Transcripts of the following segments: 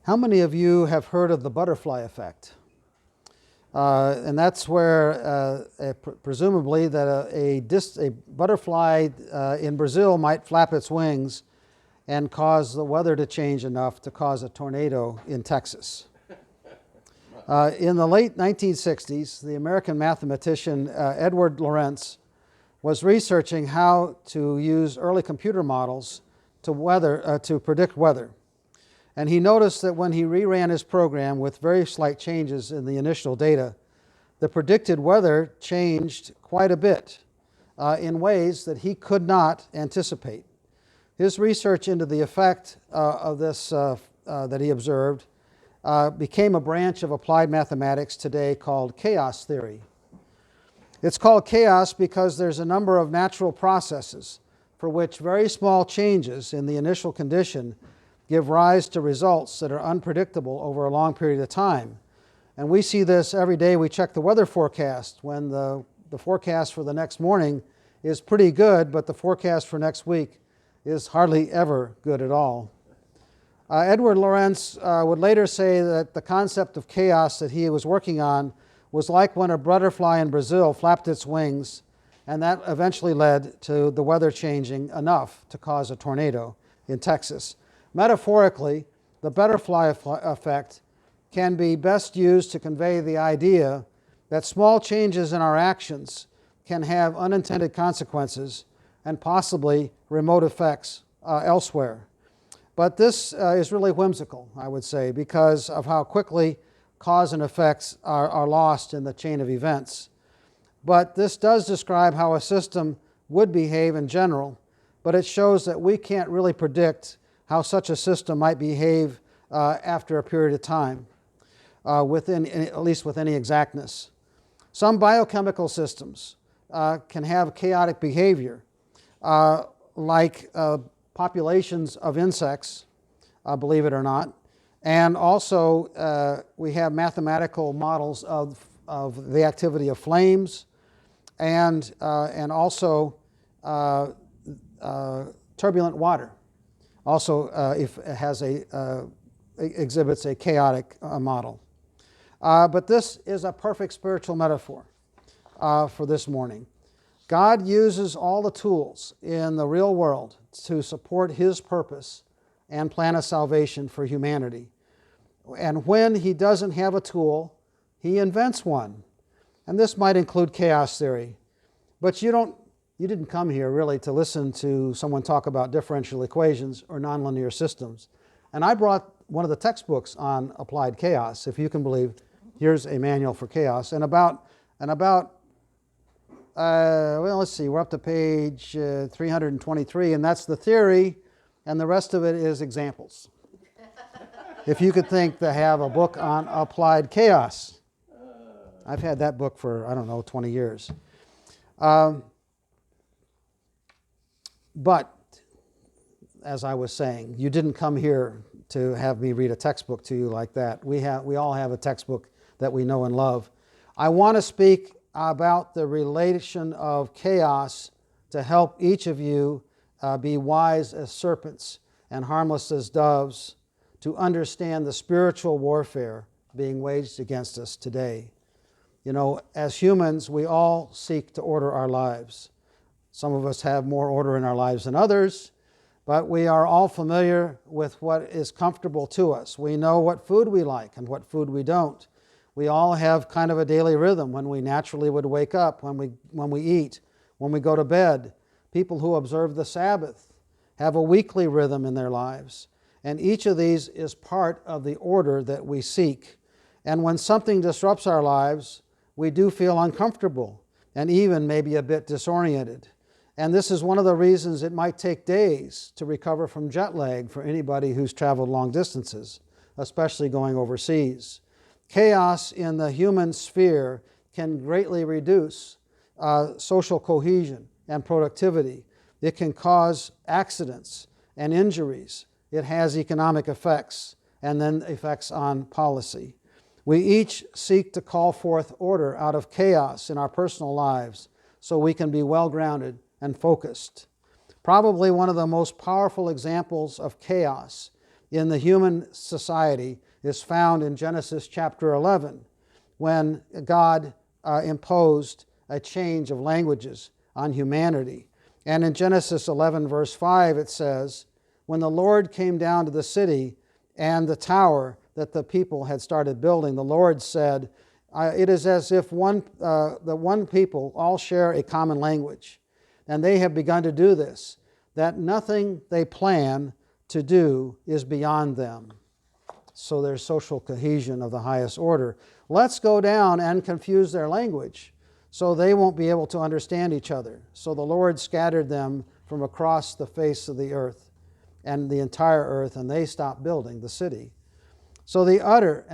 How many of you have heard of the butterfly effect? And that's where presumably that a butterfly in Brazil might flap its wings and cause the weather to change enough to cause a tornado in Texas. In the late 1960s, the American mathematician Edward Lorenz was researching how to use early computer models to predict weather. And he noticed that when he reran his program with very slight changes in the initial data, the predicted weather changed quite a bit in ways that he could not anticipate. His research into the effect of this that he observed became a branch of applied mathematics today called chaos theory. It's called chaos because there's a number of natural processes for which very small changes in the initial condition give rise to results that are unpredictable over a long period of time. And we see this every day we check the weather forecast when the forecast for the next morning is pretty good, but the forecast for next week is hardly ever good at all. Edward Lorenz would later say that the concept of chaos that he was working on was like when a butterfly in Brazil flapped its wings, and that eventually led to the weather changing enough to cause a tornado in Texas. Metaphorically, the butterfly effect can be best used to convey the idea that small changes in our actions can have unintended consequences and possibly remote effects elsewhere. But this is really whimsical, I would say, because of how quickly cause and effects are lost in the chain of events. But this does describe how a system would behave in general, but it shows that we can't really predict how such a system might behave after a period of time, at least with any exactness. Some biochemical systems can have chaotic behavior, like populations of insects, believe it or not, and also we have mathematical models of the activity of flames, and also turbulent water. Also, if it has exhibits a chaotic model. But this is a perfect spiritual metaphor for this morning. God uses all the tools in the real world to support His purpose and plan of salvation for humanity. And when He doesn't have a tool, He invents one. And this might include chaos theory. But you didn't come here really to listen to someone talk about differential equations or nonlinear systems. And I brought one of the textbooks on applied chaos, if you can believe. Here's a manual for chaos. Well, let's see, we're up to page 323, and that's the theory, and the rest of it is examples. If you could think to have a book on applied chaos. I've had that book for, 20 years. But, as I was saying, you didn't come here to have me read a textbook to you like that. We all have a textbook that we know and love. I want to speak about the relation of chaos to help each of you be wise as serpents and harmless as doves, to understand the spiritual warfare being waged against us today. You know, as humans, we all seek to order our lives. Some of us have more order in our lives than others, but we are all familiar with what is comfortable to us. We know what food we like and what food we don't. We all have kind of a daily rhythm when we naturally would wake up, when we eat, when we go to bed. People who observe the Sabbath have a weekly rhythm in their lives. And each of these is part of the order that we seek. And when something disrupts our lives, we do feel uncomfortable and even maybe a bit disoriented. And this is one of the reasons it might take days to recover from jet lag for anybody who's traveled long distances, especially going overseas. Chaos in the human sphere can greatly reduce social cohesion and productivity. It can cause accidents and injuries. It has economic effects and then effects on policy. We each seek to call forth order out of chaos in our personal lives so we can be well-grounded and focused. Probably one of the most powerful examples of chaos in the human society is found in Genesis chapter 11, when God imposed a change of languages on humanity. And in Genesis 11, verse 5, it says, when the Lord came down to the city and the tower that the people had started building, the Lord said, it is as if the one people all share a common language. And they have begun to do this, that nothing they plan to do is beyond them. So there's social cohesion of the highest order. Let's go down and confuse their language so they won't be able to understand each other. So the Lord scattered them from across the face of the earth and the entire earth, and they stopped building the city. So the utter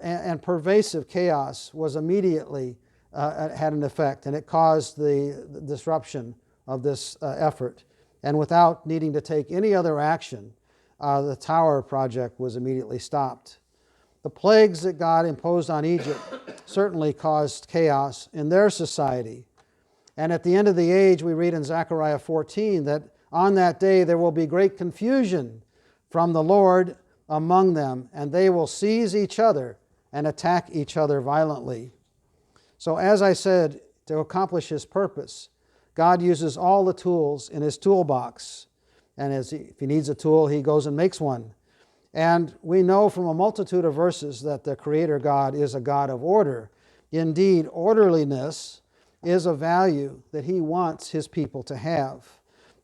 and pervasive chaos was immediately had an effect, and it caused the disruption of this effort. And without needing to take any other action, the tower project was immediately stopped. The plagues that God imposed on Egypt certainly caused chaos in their society. And at the end of the age, we read in Zechariah 14 that on that day there will be great confusion from the Lord among them, and they will seize each other and attack each other violently. So as I said, to accomplish His purpose, God uses all the tools in His toolbox. And if He needs a tool, He goes and makes one. And we know from a multitude of verses that the Creator God is a God of order. Indeed, orderliness is a value that He wants His people to have.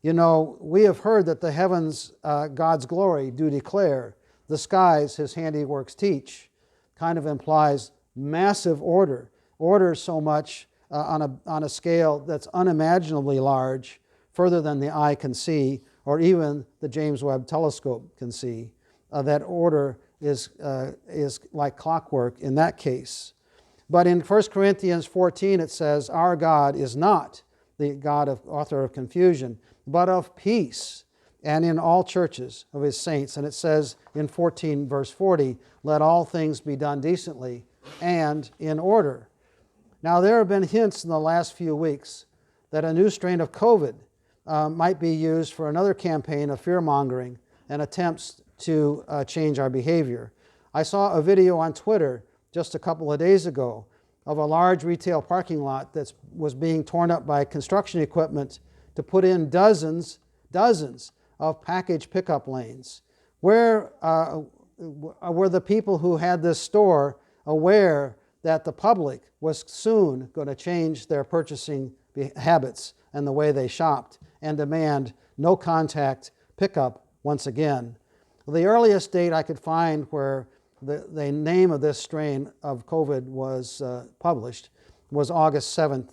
You know, we have heard that the heavens God's glory do declare, the skies His handiworks teach. Kind of implies massive order. Order so much on a scale that's unimaginably large, further than the eye can see, or even the James Webb Telescope can see. That order is like clockwork in that case. But in 1 Corinthians 14 it says, our God is not the God of author of confusion, but of peace, and in all churches of His saints. And it says in 14 verse 40, let all things be done decently and in order. Now there have been hints in the last few weeks that a new strain of COVID might be used for another campaign of fear-mongering and attempts to change our behavior. I saw a video on Twitter just a couple of days ago of a large retail parking lot that was being torn up by construction equipment to put in dozens of package pickup lanes. Where were the people who had this store aware that the public was soon going to change their purchasing habits and the way they shopped and demand no contact pickup once again? The earliest date I could find where the name of this strain of COVID was published was August 7th.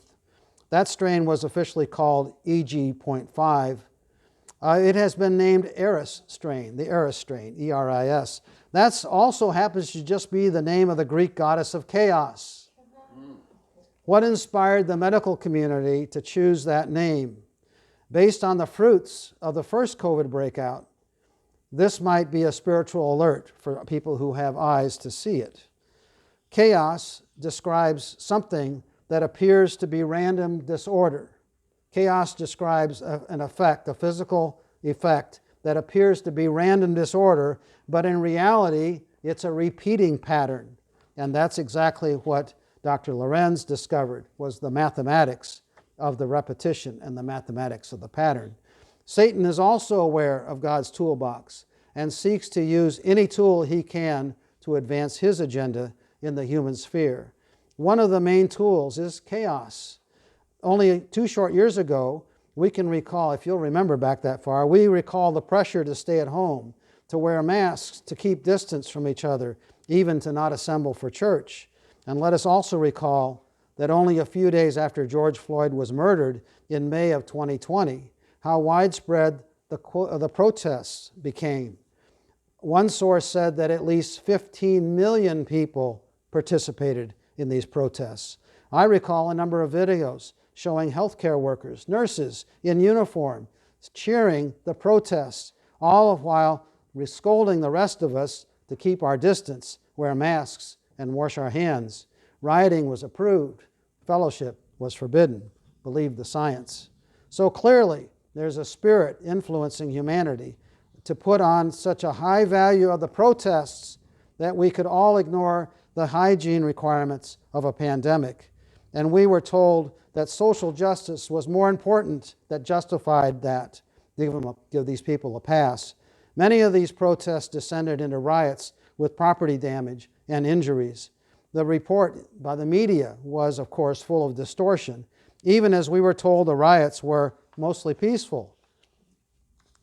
That strain was officially called EG.5. It has been named Eris strain, the Eris strain, E-R-I-S. That also happens to just be the name of the Greek goddess of chaos. What inspired the medical community to choose that name? Based on the fruits of the first COVID breakout, this might be a spiritual alert for people who have eyes to see it. Chaos describes something that appears to be random disorder. Chaos describes an effect, a physical effect that appears to be random disorder, but in reality, it's a repeating pattern. And that's exactly what Dr. Lorenz discovered, was the mathematics of the repetition and the mathematics of the pattern. Satan is also aware of God's toolbox and seeks to use any tool he can to advance his agenda in the human sphere. One of the main tools is chaos. Only 2 short years ago, we can recall, if you'll remember back that far, we recall the pressure to stay at home, to wear masks, to keep distance from each other, even to not assemble for church. And let us also recall that only a few days after George Floyd was murdered in May of 2020, how widespread the protests became. One source said that at least 15 million people participated in these protests. I recall a number of videos showing healthcare workers, nurses in uniform, cheering the protests, all of while scolding the rest of us to keep our distance, wear masks, and wash our hands. Rioting was approved. Fellowship was forbidden. Believe the science. So clearly, there's a spirit influencing humanity to put on such a high value of the protests that we could all ignore the hygiene requirements of a pandemic. And we were told that social justice was more important, that justified that, give these people a pass. Many of these protests descended into riots with property damage and injuries. The report by the media was, of course, full of distortion, even as we were told the riots were mostly peaceful.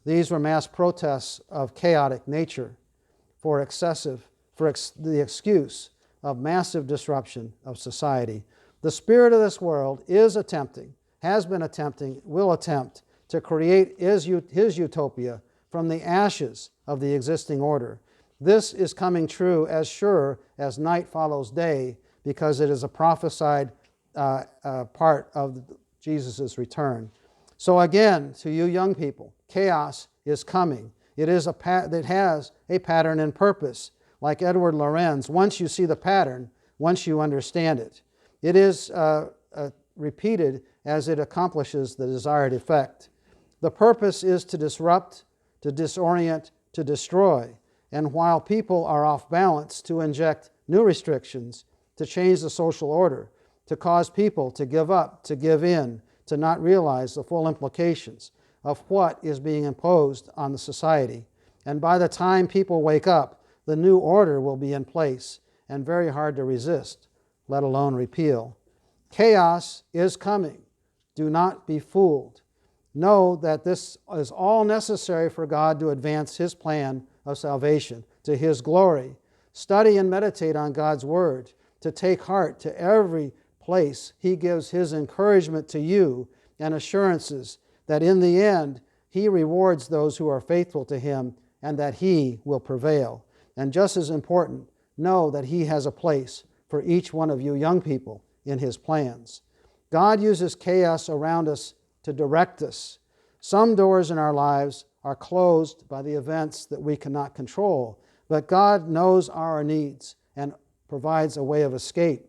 These were mass protests of chaotic nature for the excuse of massive disruption of society. The spirit of this world is attempting, has been attempting, will attempt to create his utopia from the ashes of the existing order. This is coming true as sure as night follows day, because it is a prophesied part of Jesus' return. So again, to you young people, chaos is coming. It has a pattern and purpose. Like Edward Lorenz, once you see the pattern, once you understand it, it is repeated as it accomplishes the desired effect. The purpose is to disrupt, to disorient, to destroy. And while people are off balance, to inject new restrictions, to change the social order, to cause people to give up, to give in, to not realize the full implications of what is being imposed on the society. And by the time people wake up, the new order will be in place and very hard to resist, let alone repeal. Chaos is coming. Do not be fooled. Know that this is all necessary for God to advance His plan of salvation to His glory. Study and meditate on God's Word, to take heart to every place He gives His encouragement to you and assurances that in the end He rewards those who are faithful to Him and that He will prevail. And just as important, know that He has a place for each one of you young people in His plans. God uses chaos around us to direct us. Some doors in our lives are closed by the events that we cannot control, but God knows our needs and provides a way of escape.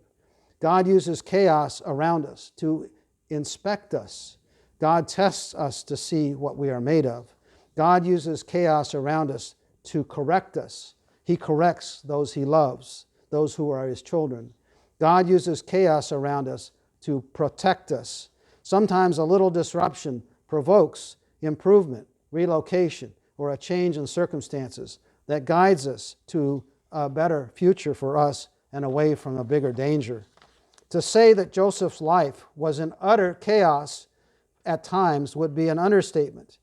God uses chaos around us to inspect us. God tests us to see what we are made of. God uses chaos around us to correct us. He corrects those He loves, those who are His children. God uses chaos around us to protect us. Sometimes a little disruption provokes improvement, relocation, or a change in circumstances that guides us to a better future for us and away from a bigger danger. To say that Joseph's life was in utter chaos at times would be an understatement.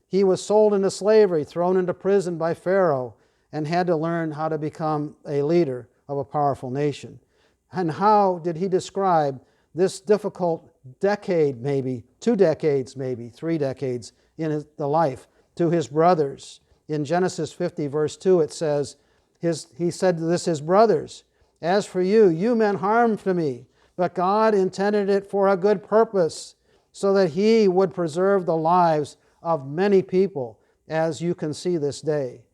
He was sold into slavery, thrown into prison by Pharaoh, and had to learn how to become a leader of a powerful nation. And how did he describe this difficult decade, maybe 2 decades, maybe 3 decades in the life to his brothers? In Genesis 50, verse 2, it says, he said to his brothers, "As for you, you meant harm to me, but God intended it for a good purpose, so that He would preserve the lives of many people, as you can see this day."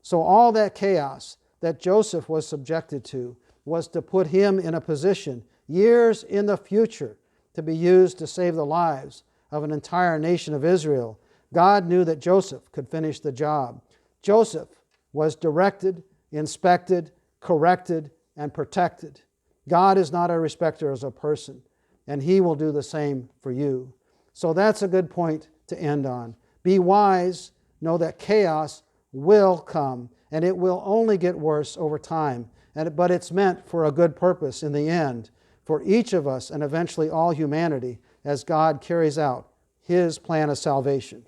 So all that chaos that Joseph was subjected to was to put him in a position years in the future to be used to save the lives of an entire nation of Israel. God knew that Joseph could finish the job. Joseph was directed, inspected, corrected, and protected. God is not a respecter of a person, and He will do the same for you. So that's a good point to end on. Be wise, know that chaos will come, and it will only get worse over time, but it's meant for a good purpose in the end, for each of us and eventually all humanity, as God carries out His plan of salvation.